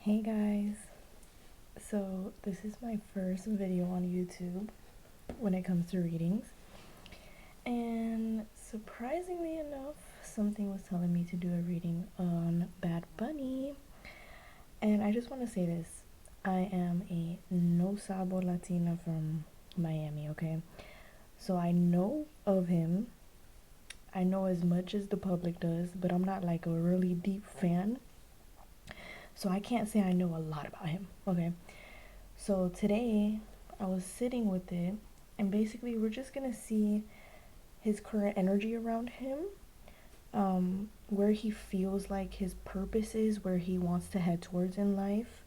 Hey guys, so this is my first video on YouTube when it comes to readings, and surprisingly enough, something was telling me to do a reading on Bad Bunny. And I just want to say this, I am a no sabo Latina from Miami, okay? So I know of him, I know as much as the public does, but I'm not like a really deep fan, so I can't say I know a lot about him, okay? So today I was sitting with it, and basically we're just gonna see his current energy around him, where he feels like his purpose is, where he wants to head towards in life,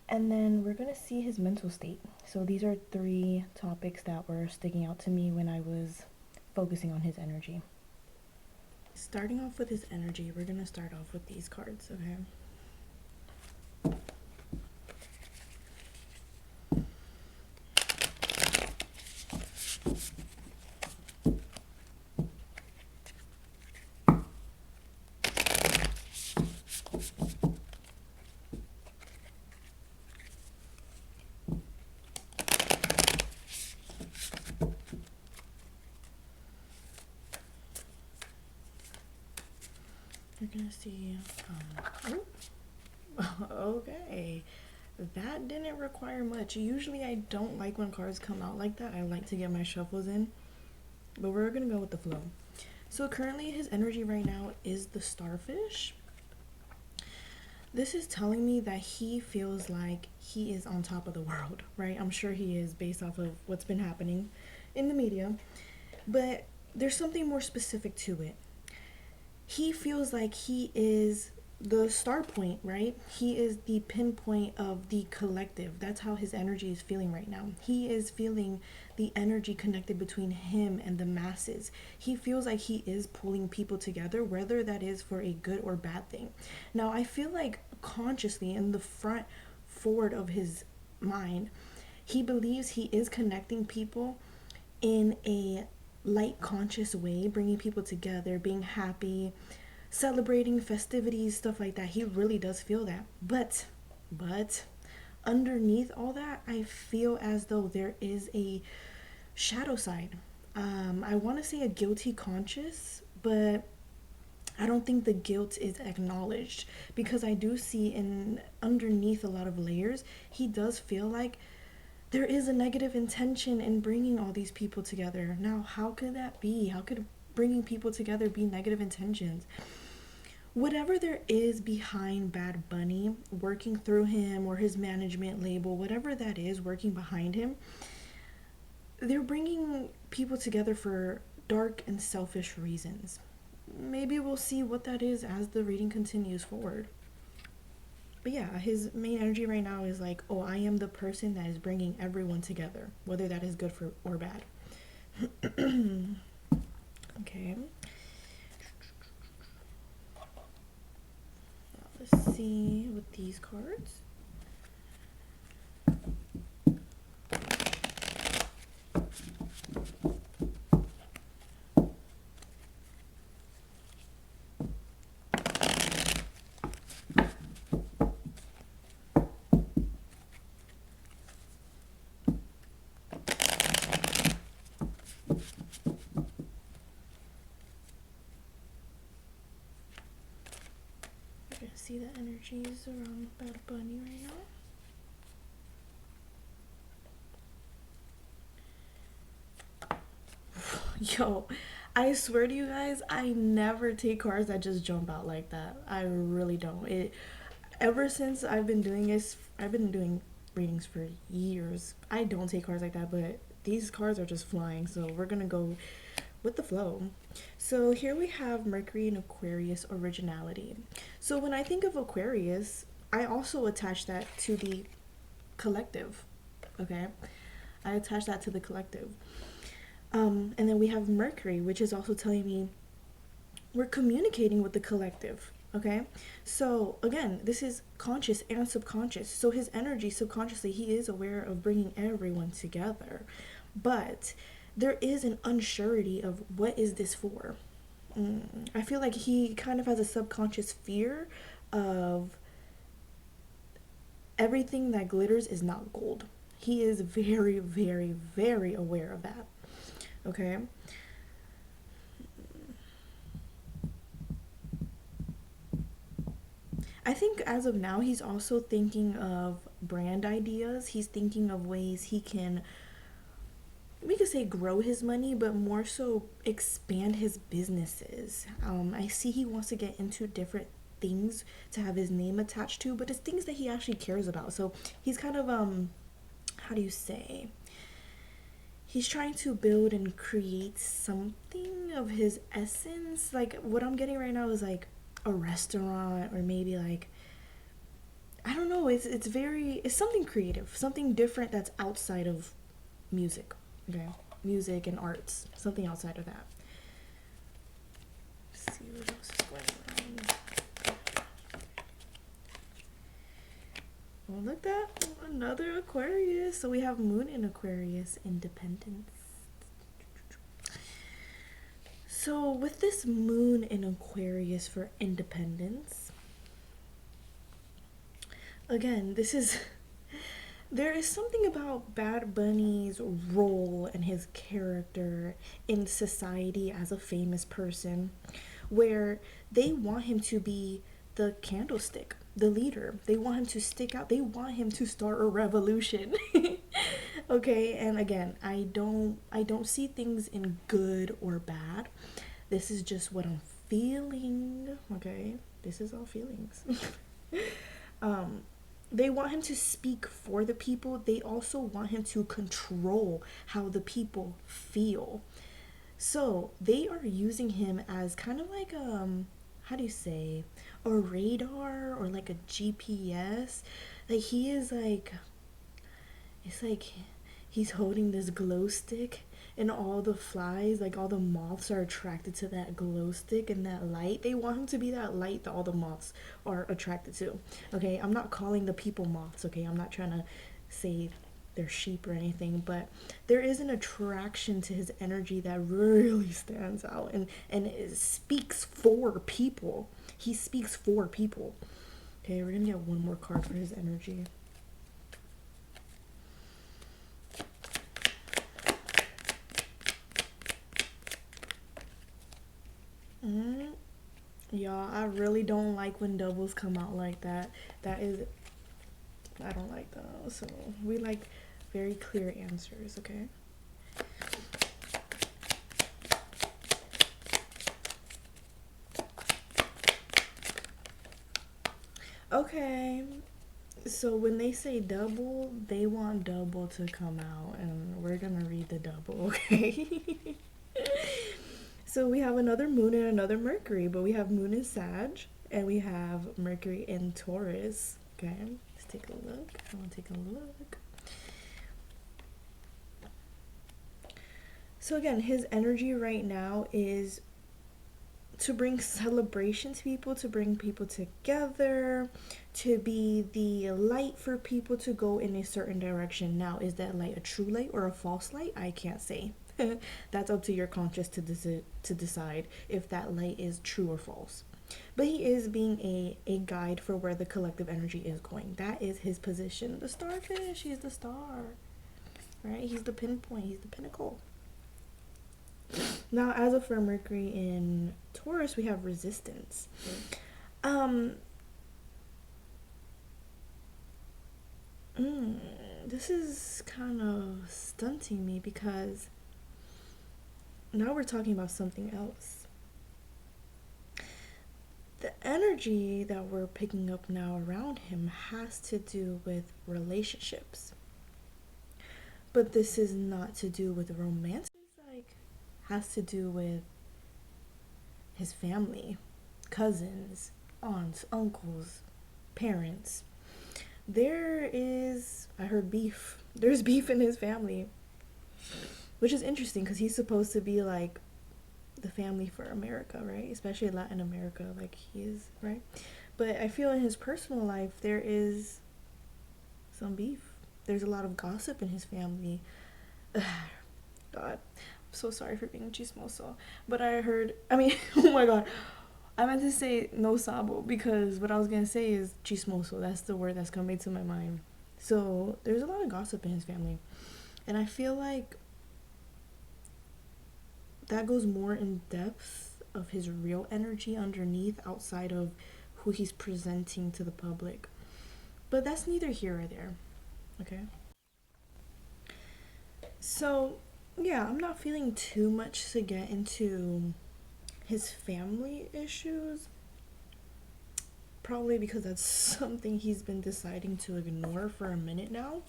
and then we're gonna see his mental state. So these are three topics that were sticking out to me when I was focusing on his energy. Starting off with his energy, we're gonna start off with these cards, okay? You're gonna see, okay, that didn't require much. Usually I don't like when cards come out like that. I like to get my shuffles in, but we're gonna go with the flow. So currently his energy right now is the Starfish. This is telling me that he feels like he is on top of the world, right? I'm sure he is based off of what's been happening in the media, but there's something more specific to it. He feels like he is the star point, right? He is the pinpoint of the collective. That's how his energy is feeling right now. He is feeling the energy connected between him and the masses. He feels like he is pulling people together, whether that is for a good or bad thing. Now, I feel like consciously in the front forward of his mind, he believes he is connecting people in a light conscious way, bringing people together, being happy, celebrating festivities, stuff like that. He really does feel that. But underneath all that, I feel as though there is a shadow side. I want to say a guilty conscience, but I don't think the guilt is acknowledged, because I do see in underneath a lot of layers, he does feel like there is a negative intention in bringing all these people together. Now, how could that be? How could bringing people together be negative intentions? Whatever there is behind Bad Bunny, working through him or his management label, whatever that is working behind him, they're bringing people together for dark and selfish reasons. Maybe we'll see what that is as the reading continues forward. But yeah, his main energy right now is like, oh, I am the person that is bringing everyone together, whether that is good for or bad. Okay. Let's see with these cards. You're gonna see the energies around Bad Bunny right now. Yo, I swear to you guys, I never take cards that just jump out like that. I really don't. It ever since I've been doing this, I've been doing readings for years. I don't take cards like that, but these cards are just flying, so we're gonna go with the flow. So here we have Mercury and Aquarius originality. So when I think of Aquarius, I also attach that to the collective. Okay, I attach that to the collective. And then we have Mercury, which is also telling me we're communicating with the collective. Okay, so again, this is conscious and subconscious. So his energy subconsciously, he is aware of bringing everyone together, but there is an unsurety of what is this for. I feel like he kind of has a subconscious fear of everything that glitters is not gold. He is very, very, very aware of that. Okay? I think as of now, he's also thinking of brand ideas. He's thinking of ways he can, we could say, grow his money, but more so expand his businesses. I see he wants to get into different things to have his name attached to, but it's things that he actually cares about. So he's kind of, how do you say? He's trying to build and create something of his essence. Like, what I'm getting right now is like a restaurant, or maybe like, I don't know, it's very, it's something creative, something different that's outside of music. Okay, music and arts, something outside of that. Let's see what else is going on. Well, look at that, another Aquarius. So we have Moon in Aquarius, independence. So with this Moon in Aquarius for independence, again, this is, there is something about Bad Bunny's role and his character in society as a famous person, where they want him to be the candlestick, the leader. They want him to stick out. They want him to start a revolution. Okay, and again, I don't see things in good or bad. This is just what I'm feeling. Okay, this is all feelings. um they want him to speak for the people. They also want him to control how the people feel. So they are using him as kind of like how do you say, a radar or like a GPS. Like he is like, it's like he's holding this glow stick, and all the flies, like all the moths, are attracted to that glow stick and that light. They want him to be that light that all the moths are attracted to. Okay, I'm not calling the people moths, okay? I'm not trying to say they're sheep or anything, but there is an attraction to his energy that really stands out, and it speaks for people. He speaks for people. Okay, we're gonna get one more card for his energy. Mm, y'all, I really don't like when doubles come out like that. That is, I don't like those. So we like very clear answers, okay? Okay, so when they say double, they want double to come out, and we're gonna read the double, okay? So we have another moon and another Mercury, but we have moon in Sag and we have Mercury in Taurus. Okay, let's take a look. I want to take a look. So again, his energy right now is to bring celebration to people, to bring people together, to be the light for people to go in a certain direction. Now, is that light a true light or a false light? I can't say. That's up to your conscience to decide if that light is true or false. But he is being a guide for where the collective energy is going. That is his position. The starfish, he's the star. Right? He's the pinpoint, he's the pinnacle. Now, as of for Mercury in Taurus, we have resistance. Um, this is kind of stunting me because now we're talking about something else. The energy that we're picking up now around him has to do with relationships. But this is not to do with romance. Like, has to do with his family, cousins, aunts, uncles, parents. There is, I heard beef. There's beef in his family, which is interesting because he's supposed to be like the family for America, right? Especially Latin America, like he is, right? But I feel in his personal life there is some beef. There's a lot of gossip in his family. God, I'm so sorry for being chismoso. But I heard, I mean, oh my God, I meant to say no sabo because what I was gonna say is chismoso. That's the word that's coming to my mind. So there's a lot of gossip in his family, and I feel like that goes more in depth of his real energy underneath, outside of who he's presenting to the public. But that's neither here or there. Okay. So yeah, I'm not feeling too much to get into his family issues, probably because that's something he's been deciding to ignore for a minute now.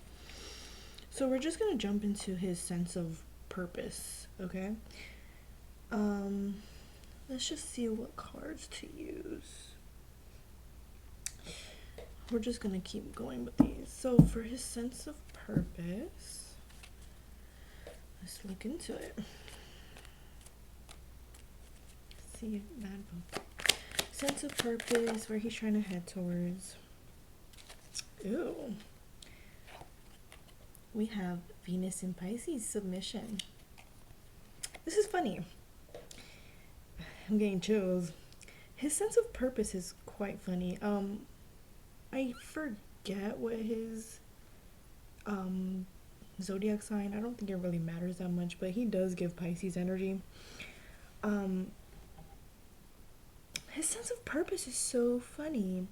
So we're just gonna jump into his sense of purpose, okay? Um, let's just see what cards to use. We're just gonna keep going with these. So for his sense of purpose, let's look into it. Let's see that book. Sense of purpose, where he's trying to head towards. Ooh. We have Venus in Pisces, submission. This is funny. I'm getting chills. His sense of purpose is quite funny. I forget what his zodiac sign. I don't think it really matters that much, but he does give Pisces energy. His sense of purpose is so funny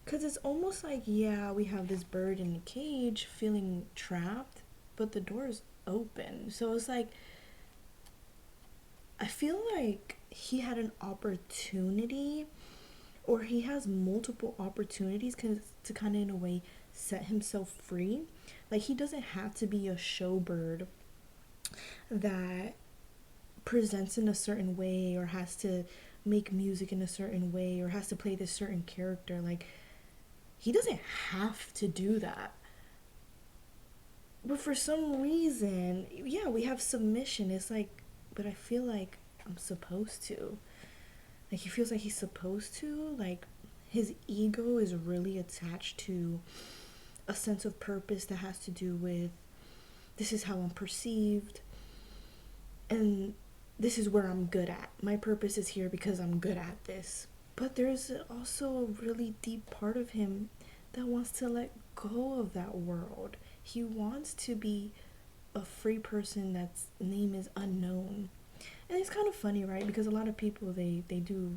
because it's almost like, yeah, we have this bird in a cage feeling trapped, but the door is open. So it's like, I feel like he had an opportunity, or he has multiple opportunities to kind of, in a way, set himself free. Like, he doesn't have to be a showbird that presents in a certain way, or has to make music in a certain way, or has to play this certain character. Like, he doesn't have to do that. But for some reason, yeah, we have submission. It's like, but I feel like I'm supposed to. Like, he feels like he's supposed to. Like, his ego is really attached to a sense of purpose that has to do with, this is how I'm perceived, and this is where I'm good at. My purpose is here because I'm good at this. But there's also a really deep part of him that wants to let go of that world. He wants to be a free person that's name is unknown. And it's kind of funny, right? Because a lot of people, they do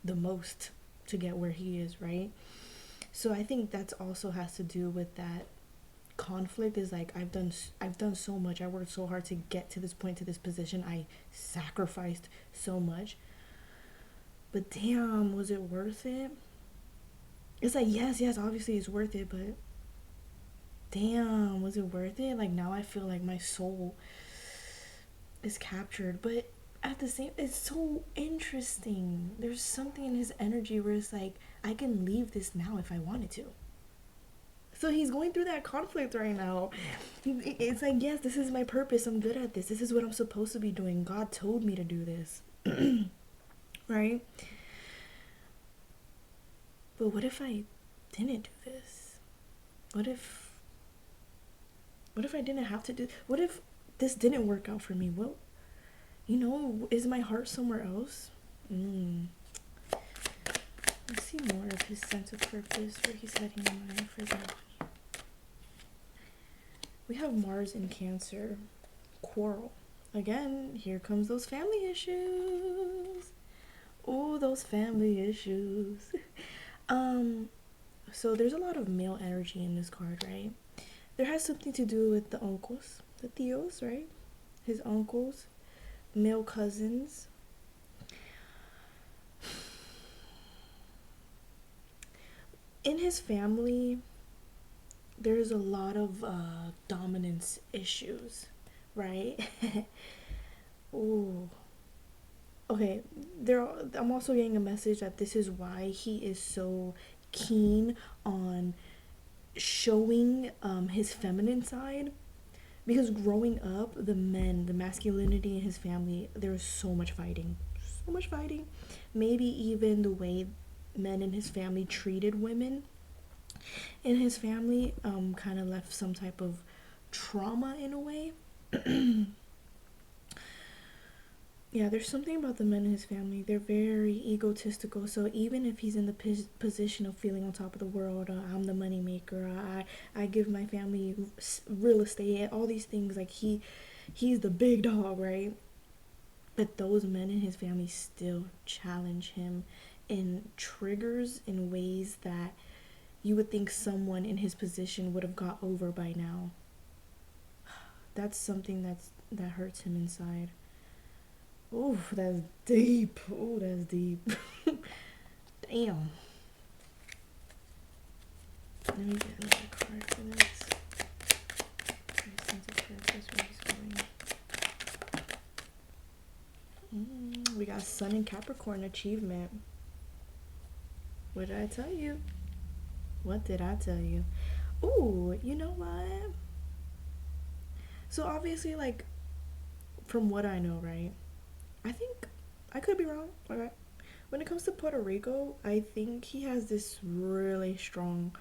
the most to get where he is, right? So I think that's also has to do with that conflict. Is like, I've done so much. I worked so hard to get to this point, to this position. I sacrificed so much. But damn, was it worth it? It's like, yes, obviously it's worth it, but damn, was it worth it? Like, now I feel like my soul is captured. But at the same, it's so interesting. There's something in his energy where it's like, I can leave this now if I wanted to. So he's going through that conflict right now. It's like, yes, this is my purpose. I'm good at this. This is what I'm supposed to be doing. God told me to do this. Right? But what if I didn't do this? What if I didn't have to do? What if this didn't work out for me? Well, is my heart somewhere else? Let's see more of his sense of purpose, where he's heading in life for that. We have Mars in Cancer. Quarrel. Again, here comes those family issues. Oh, those family issues. So there's a lot of male energy in this card, right? There has something to do with the uncles, the tios, right? His uncles, male cousins. In his family, there's a lot of dominance issues, right? Ooh. Okay, I'm also getting a message that this is why he is so keen on showing his feminine side, because growing up, the masculinity in his family, there was so much fighting, maybe even the way men in his family treated women in his family kind of left some type of trauma in a way. Yeah, there's something about the men in his family. They're very egotistical. So even if he's in the position of feeling on top of the world, I'm the money maker. I give my family real estate, all these things. Like he's the big dog, right? But those men in his family still challenge him in triggers in ways that you would think someone in his position would have got over by now. That's something that hurts him inside. Oh, that's deep. Oh, that's deep. Damn. Let me get another card for this. Sense of purpose, where he's going. We got Sun and Capricorn achievement. What did I tell you? What did I tell you? Ooh, you know what? So obviously, like, from what I know, right? I think I could be wrong. Okay. When it comes to Puerto Rico, I think he has this really strong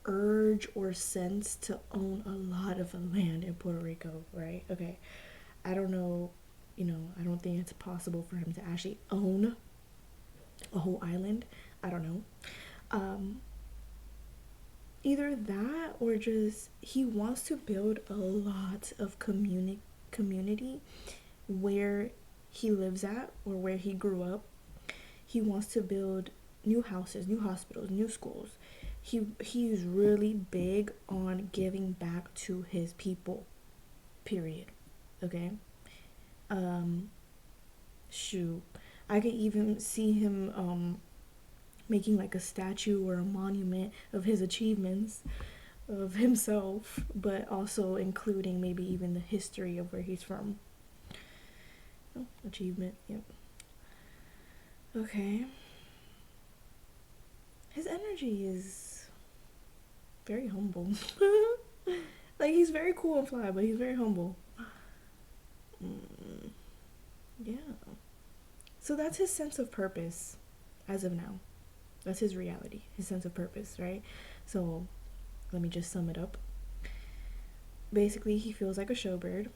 urge or sense to own a lot of land in Puerto Rico, right? Okay. I don't know, I don't think it's possible for him to actually own a whole island. I don't know. Um, Either that or just he wants to build a lot of community where he lives at or where he grew up. He wants to build new houses, new hospitals, new schools. He's really big on giving back to his people. Period. Okay? Um Shoot. I could even see him making like a statue or a monument of his achievements of himself, but also including maybe even the history of where he's from. Oh, achievement. Yep. Okay. His energy is very humble. Like he's very cool and fly, but he's very humble. Yeah. So that's his sense of purpose as of now. That's his reality, his sense of purpose, right? So let me just sum it up. Basically, he feels like a showbird.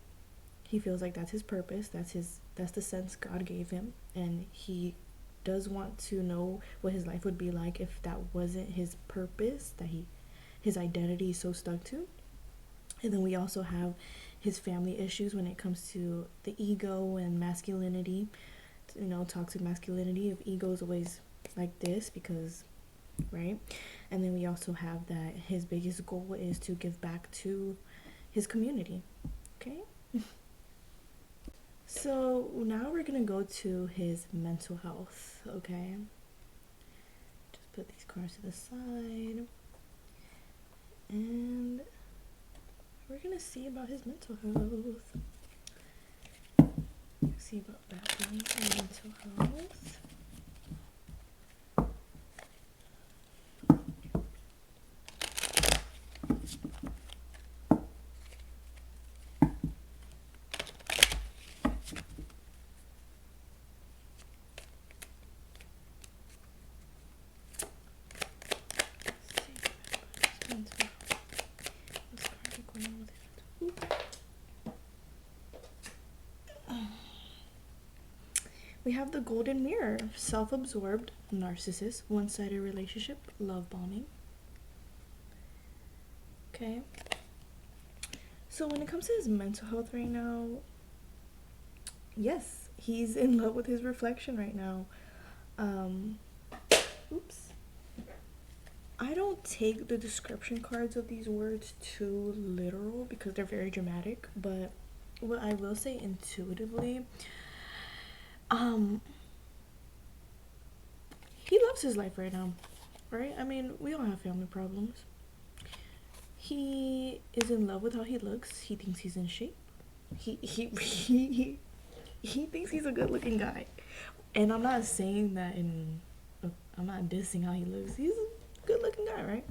He feels like that's his purpose. That's the sense God gave him, and he does want to know what his life would be like if that wasn't his purpose that his identity is so stuck to. And then we also have his family issues when it comes to the ego and masculinity, toxic masculinity. If ego is always like this, because, right? And then we also have that his biggest goal is to give back to his community. Okay? So now we're gonna go to his mental health. Okay? Just put these cards to the side. And we're gonna see about his mental health. See about that one, mental health. We have the golden mirror, self-absorbed, narcissist, one-sided relationship, love bombing. Okay. So when it comes to his mental health right now, yes, he's in love with his reflection right now. Oops. I don't take the description cards of these words too literal because they're very dramatic, but what I will say intuitively, he loves his life right now, right? I mean, we all have family problems. He is in love with how he looks. He thinks he's in shape. He thinks he's a good-looking guy, and I'm not saying that I'm not dissing how he looks. He's a good-looking guy, right?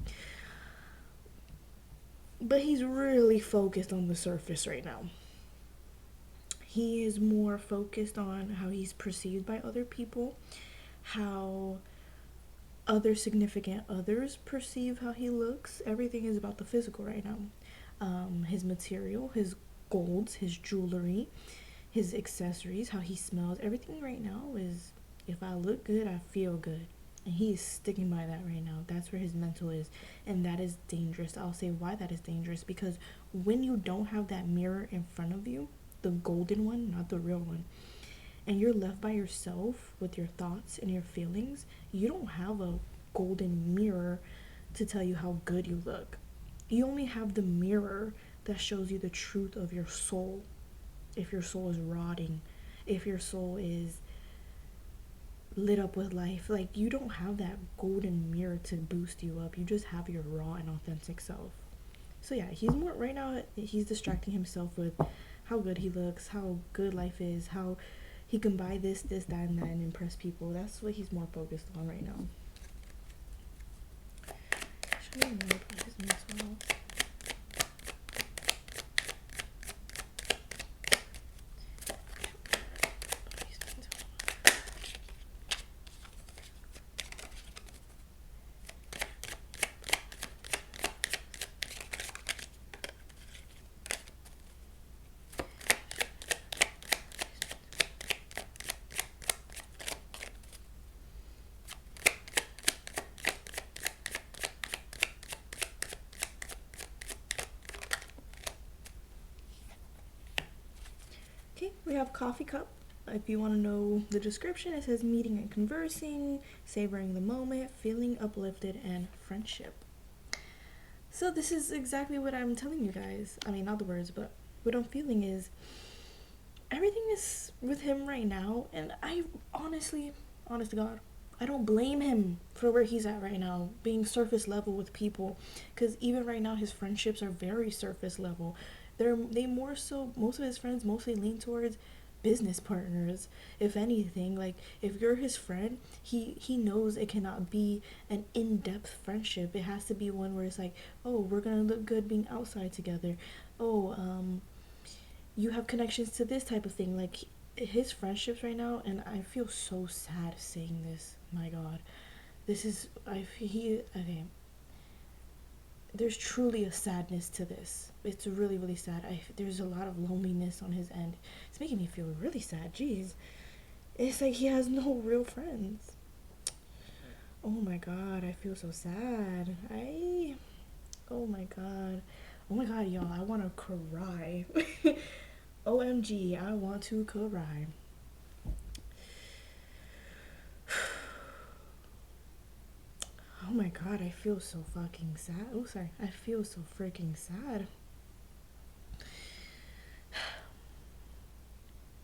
But he's really focused on the surface right now. He is more focused on how he's perceived by other people, how other significant others perceive how he looks. Everything is about the physical right now. His material, his golds, his jewelry, his accessories, how he smells. Everything right now is, if I look good, I feel good. And he is sticking by that right now. That's where his mental is. And that is dangerous. I'll say why that is dangerous. Because when you don't have that mirror in front of you, the golden one, not the real one, and you're left by yourself with your thoughts and your feelings, you don't have a golden mirror to tell you how good you look. You only have the mirror that shows you the truth of your soul. If your soul is rotting, if your soul is lit up with life, like, you don't have that golden mirror to boost you up. You just have your raw and authentic self. So yeah, he's more right now, he's distracting himself with how good he looks, how good life is, how he can buy this, that, and that, and impress people. That's what he's more focused on right now. Should I know about his mental health? Okay, we have coffee cup. If you want to know the description, it says meeting and conversing, savoring the moment, feeling uplifted, and friendship. So this is exactly what I'm telling you guys. I mean, not the words, but what I'm feeling is everything is with him right now, and I honestly, honest to God, I don't blame him for where he's at right now, being surface level with people, because even right now his friendships are very surface level. They more so, most of his friends mostly lean towards business partners. If anything, like, if you're his friend, he knows it cannot be an in-depth friendship. It has to be one where it's like, oh, we're gonna look good being outside together. Oh, you have connections to this type of thing. Like, his friendships right now, and I feel so sad saying this, my God, this is, okay, there's truly a sadness to this. It's really, really sad. There's a lot of loneliness on his end. It's making me feel really sad. Jeez, it's like he has no real friends. Oh my God, I feel so sad. Oh my God. Oh my God, y'all, I want to cry. OMG, I want to cry. Oh my God, I feel so fucking sad. Oh, sorry. I feel so freaking sad.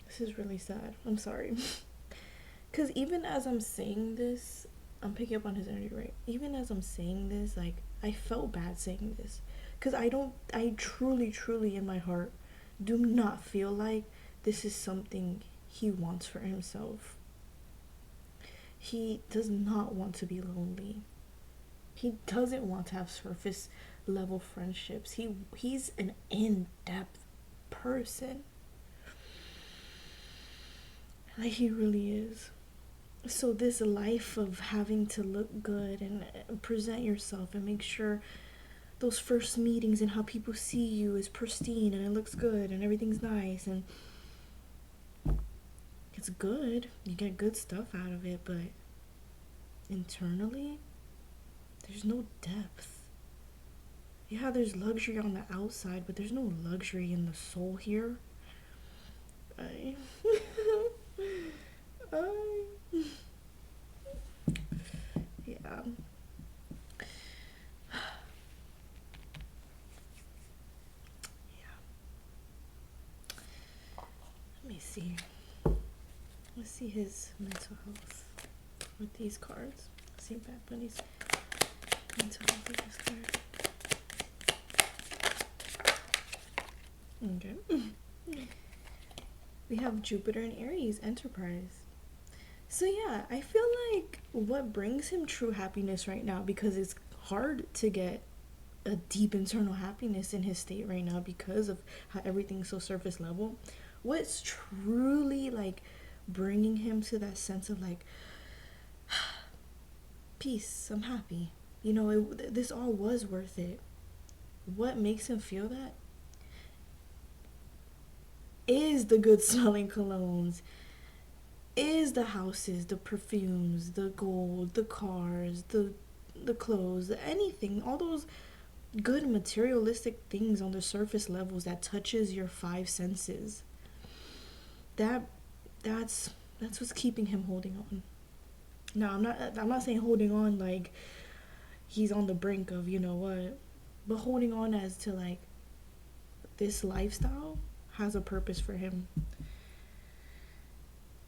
This is really sad. I'm sorry. Because even as I'm saying this, I'm picking up on his energy, right? Even as I'm saying this, like, I felt bad saying this. Because I truly, truly in my heart do not feel like this is something he wants for himself. He does not want to be lonely. He doesn't want to have surface level friendships. He's an in-depth person. Like, he really is. So this life of having to look good and present yourself and make sure those first meetings and how people see you is pristine and it looks good and everything's nice and it's good. You get good stuff out of it, but internally, there's no depth. Yeah, there's luxury on the outside, but there's no luxury in the soul here. I, I, yeah. Let me see. Let's see his mental health with these cards. Let's see Bad Bunny's mental health with this card. Okay. We have Jupiter and Aries, Enterprise. So yeah, I feel like what brings him true happiness right now, because it's hard to get a deep internal happiness in his state right now because of how everything's so surface level. What's truly like bringing him to that sense of like peace, I'm happy, you know, this all was worth it. What makes him feel that? is the good smelling colognes, is the houses, the perfumes, the gold, the cars, the clothes, anything, all those good materialistic things on the surface levels that touches your five senses. That that's what's keeping him holding on. No, I'm not saying holding on like he's on the brink of you know what, but holding on as to like this lifestyle has a purpose for him.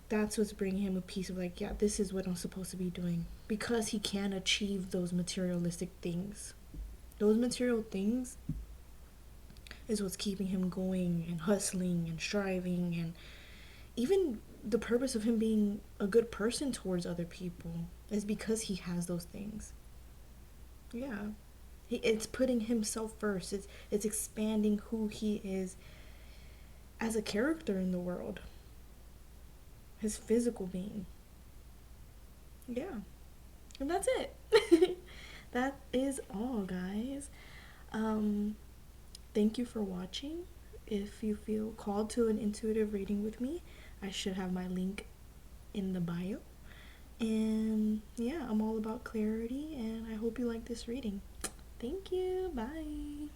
That's what's bringing him a piece of like, yeah, this is what I'm supposed to be doing because he can achieve those materialistic things. Those material things is what's keeping him going and hustling and striving, and even the purpose of him being a good person towards other people is because he has those things. Yeah. It's putting himself first. It's expanding who he is as a character in the world. His physical being. Yeah. And that's it. That is all, guys. Um Thank you for watching. If you feel called to an intuitive reading with me, I should have my link in the bio. And yeah, I'm all about clarity, and I hope you like this reading. Thank you. Bye.